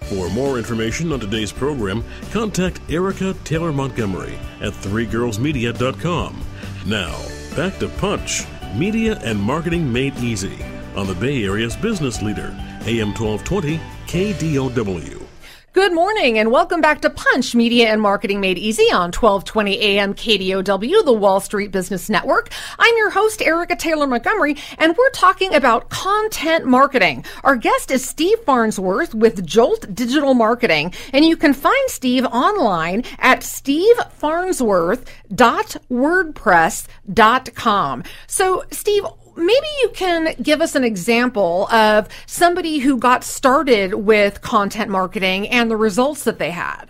For more information on today's program, contact Erica Taylor Montgomery at threegirlsmedia.com. Now, back to Punch, Media and Marketing Made Easy, on the Bay Area's business leader, AM 1220 KDOW. Good morning and welcome back to Punch, Media and Marketing Made Easy on 1220 AM KDOW, the Wall Street Business Network. I'm your host, Erica Taylor Montgomery, and we're talking about content marketing. Our guest is Steve Farnsworth with Jolt Digital Marketing, and you can find Steve online at stevefarnsworth.wordpress.com. So, Steve, maybe you can give us an example of somebody who got started with content marketing and the results that they had.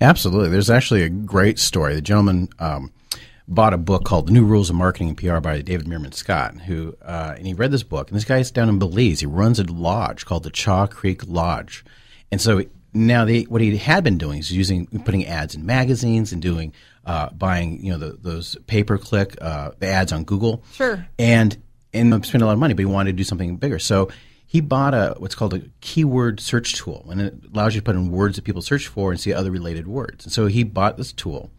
Absolutely. There's actually a great story. The gentleman bought a book called The New Rules of Marketing and PR by David Meerman Scott, and he read this book. And this guy's down in Belize. He runs a lodge called the Chaw Creek Lodge. And so now what he had been doing is putting ads in magazines and buying those pay-per-click the ads on Google. Sure. And spend a lot of money, but he wanted to do something bigger. So he bought what's called a keyword search tool, and it allows you to put in words that people search for and see other related words. And so he bought this tool,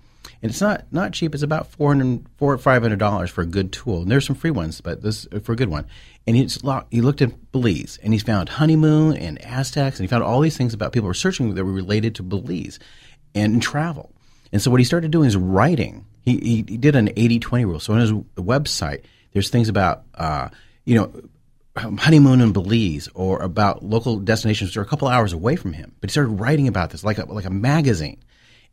and it's not cheap. It's about $400 or $500 for a good tool. And there's some free ones, but this for a good one. And he looked at Belize, and he found honeymoon and Aztecs, and he found all these things about people who were searching that were related to Belize and travel. And so what he started doing is writing. He did an 80-20 rule. So on his website, there's things about, honeymoon in Belize or about local destinations which are a couple hours away from him. But he started writing about this like a magazine.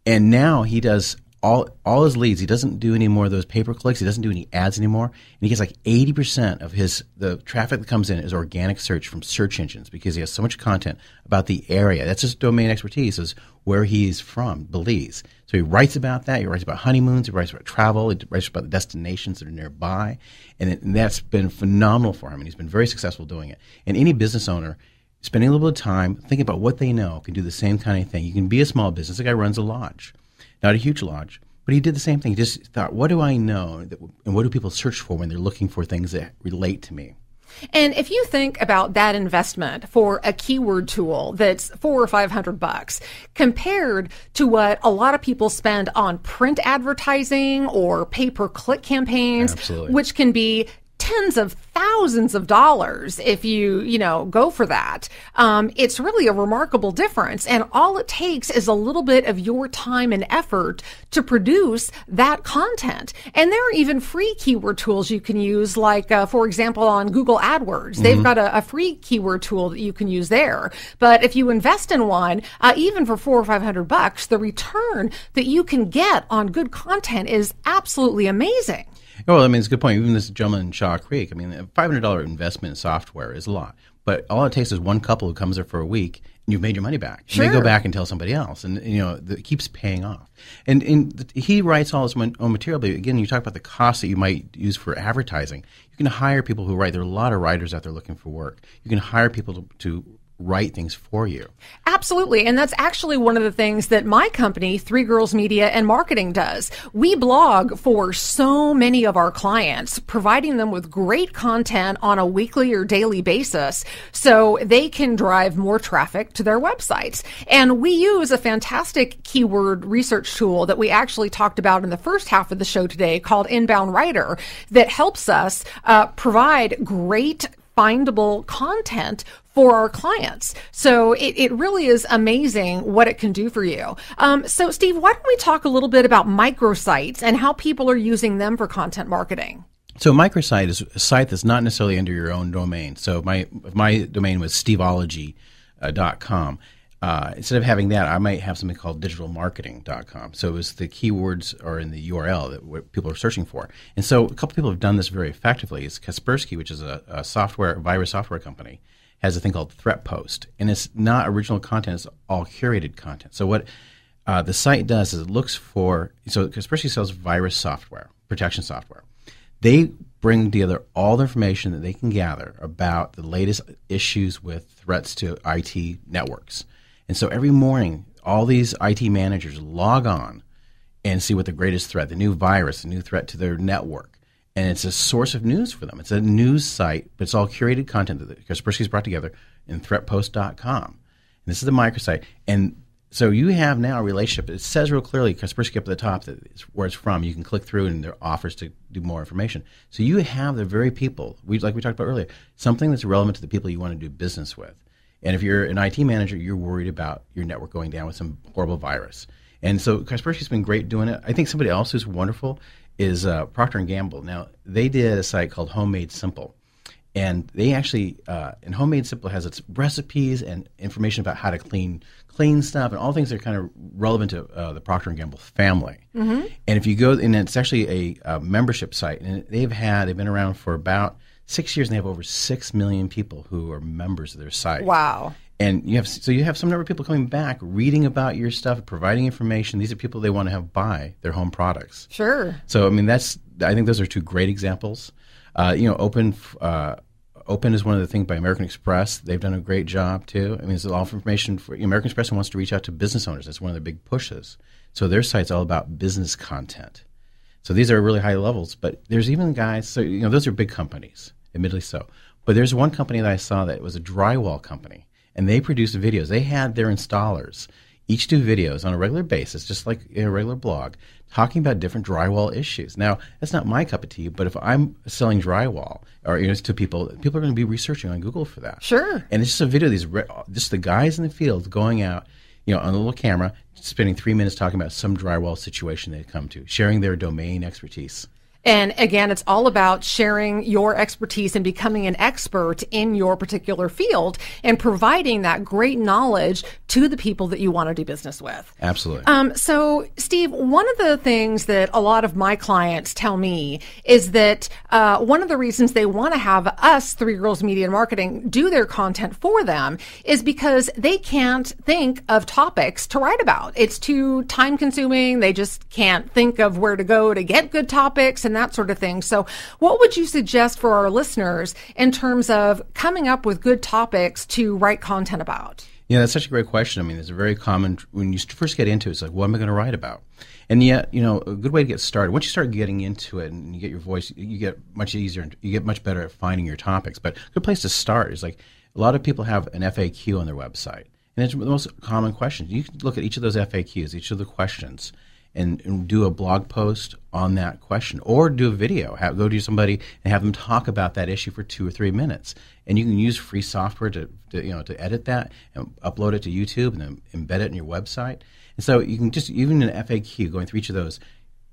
And now he does all his leads. He doesn't do any more of those pay-per-clicks. He doesn't do any ads anymore. And he gets like 80% of the traffic that comes in is organic search from search engines because he has so much content about the area. That's his domain expertise, is where he's from, Belize. So he writes about that. He writes about honeymoons. He writes about travel. He writes about the destinations that are nearby. And that's been phenomenal for him. And he's been very successful doing it. And any business owner spending a little bit of time thinking about what they know can do the same kind of thing. You can be a small business. The guy runs a lodge. Not a huge lodge, but he did the same thing. He just thought, what do I know and what do people search for when they're looking for things that relate to me? And if you think about that investment for a keyword tool that's $400 or $500 compared to what a lot of people spend on print advertising or pay-per-click campaigns, Absolutely. Which can be tens of thousands of dollars if you go for that. It's really a remarkable difference. And all it takes is a little bit of your time and effort to produce that content. And there are even free keyword tools you can use, like, for example, on Google AdWords. They've got a free keyword tool that you can use there. But if you invest in one, even for $400 or $500, the return that you can get on good content is absolutely amazing. Well, it's a good point. Even this gentleman in Chaw Creek, a $500 investment in software is a lot. But all it takes is one couple who comes there for a week, and you've made your money back. Sure. And they go back and tell somebody else. And, it keeps paying off. And he writes all his own material. But, again, you talk about the costs that you might use for advertising. You can hire people who write. There are a lot of writers out there looking for work. You can hire people to write things for you. Absolutely. And that's actually one of the things that my company, Three Girls Media and Marketing, does. We blog for so many of our clients, providing them with great content on a weekly or daily basis so they can drive more traffic to their websites. And we use a fantastic keyword research tool that we actually talked about in the first half of the show today called Inbound Writer that helps us provide great findable content for our clients. So it really is amazing what it can do for you. So Steve, why don't we talk a little bit about microsites and how people are using them for content marketing? So a microsite is a site that's not necessarily under your own domain. So if my domain was steveology.com. Instead of having that, I might have something called digitalmarketing.com. So it's the keywords are in the URL that what people are searching for. And so a couple people have done this very effectively. It's Kaspersky, which is a virus software company, has a thing called Threat Post. And it's not original content, it's all curated content. So what the site does is it looks for, so Kaspersky sells virus software, protection software. They bring together all the information that they can gather about the latest issues with threats to IT networks. And so every morning, all these IT managers log on and see what the greatest threat, the new virus, the new threat to their network. And it's a source of news for them. It's a news site, but it's all curated content that Kaspersky's brought together in threatpost.com. this is the microsite. And so you have now a relationship. It says real clearly, Kaspersky up at the top, that it's where it's from. You can click through and there are offers to do more information. So you have the very people, like we talked about earlier, something that's relevant to the people you want to do business with. And if you're an IT manager, you're worried about your network going down with some horrible virus. And so Kaspersky's been great doing it. I think somebody else who's wonderful is Procter & Gamble. Now, they did a site called Homemade Simple. And they actually, and Homemade Simple has its recipes and information about how to clean stuff and all things that are kind of relevant to the Procter & Gamble family. Mm-hmm. And if you go, and it's actually a membership site, and they've been around for about 6 years, and they have over 6 million people who are members of their site. Wow. And you have some number of people coming back, reading about your stuff, providing information. These are people they want to have buy their home products. Sure. So, I mean, I think those are two great examples. Open is one of the things by American Express. They've done a great job, too. I mean, there's a lot of information for American Express wants to reach out to business owners. That's one of their big pushes. So their site's all about business content. So these are really high levels. But there's even guys, so, those are big companies, admittedly so. But there's one company that I saw that was a drywall company, and they produced videos. They had their installers each do videos on a regular basis, just like a regular blog, talking about different drywall issues. Now, that's not my cup of tea, but if I'm selling drywall or to people are going to be researching on Google for that. Sure. And it's just a video of just the guys in the field going out, on a little camera, spending 3 minutes talking about some drywall situation they come to, sharing their domain expertise. And again, it's all about sharing your expertise and becoming an expert in your particular field and providing that great knowledge to the people that you want to do business with. Absolutely. So, Steve, one of the things that a lot of my clients tell me is that one of the reasons they want to have us, Three Girls Media and Marketing, do their content for them is because they can't think of topics to write about. It's too time consuming. They just can't think of where to go to get good topics and that sort of thing. So what would you suggest for our listeners in terms of coming up with good topics to write content about? Yeah, that's such a great question. I mean, it's a very common, when you first get into it, it's like, what am I going to write about? And yet, a good way to get started, once you start getting into it and you get your voice, you get much easier, you get much better at finding your topics. But a good place to start is like, a lot of people have an FAQ on their website. And it's the most common question. You can look at each of those FAQs, each of the questions, and do a blog post on that question, or do a video. Go to somebody and have them talk about that issue for 2 or 3 minutes. And you can use free software to edit that and upload it to YouTube and then embed it in your website. And so you can just, even an FAQ, going through each of those,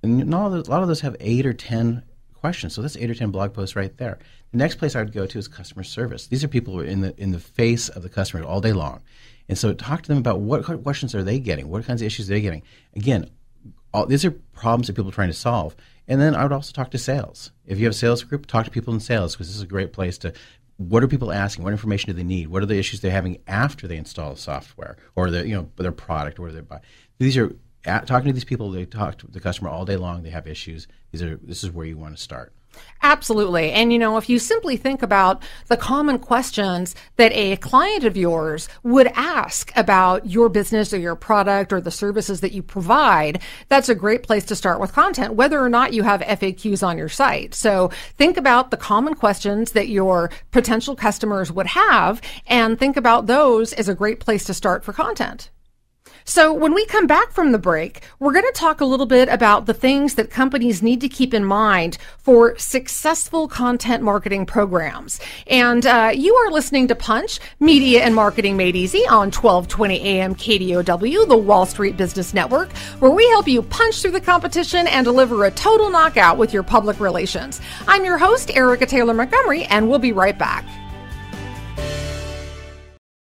and a lot of those have 8 or 10 questions. So that's 8 or 10 blog posts right there. The next place I would go to is customer service. These are people who are in the face of the customer all day long. And so talk to them about what questions are they getting, what kinds of issues are they getting. Again, these are problems that people are trying to solve. And then I would also talk to sales. If you have a sales group, talk to people in sales, because this is a great place to, what are people asking? What information do they need? What are the issues they're having after they install the software or their product or whatever they buy? These are, talking to these people, they talk to the customer all day long. They have issues. This is where you want to start. Absolutely. And, if you simply think about the common questions that a client of yours would ask about your business or your product or the services that you provide, that's a great place to start with content, whether or not you have FAQs on your site. So think about the common questions that your potential customers would have and think about those as a great place to start for content. So when we come back from the break, we're going to talk a little bit about the things that companies need to keep in mind for successful content marketing programs. And you are listening to Punch, Media and Marketing Made Easy on 1220 AM KDOW, the Wall Street Business Network, where we help you punch through the competition and deliver a total knockout with your public relations. I'm your host, Erica Taylor Montgomery, and we'll be right back.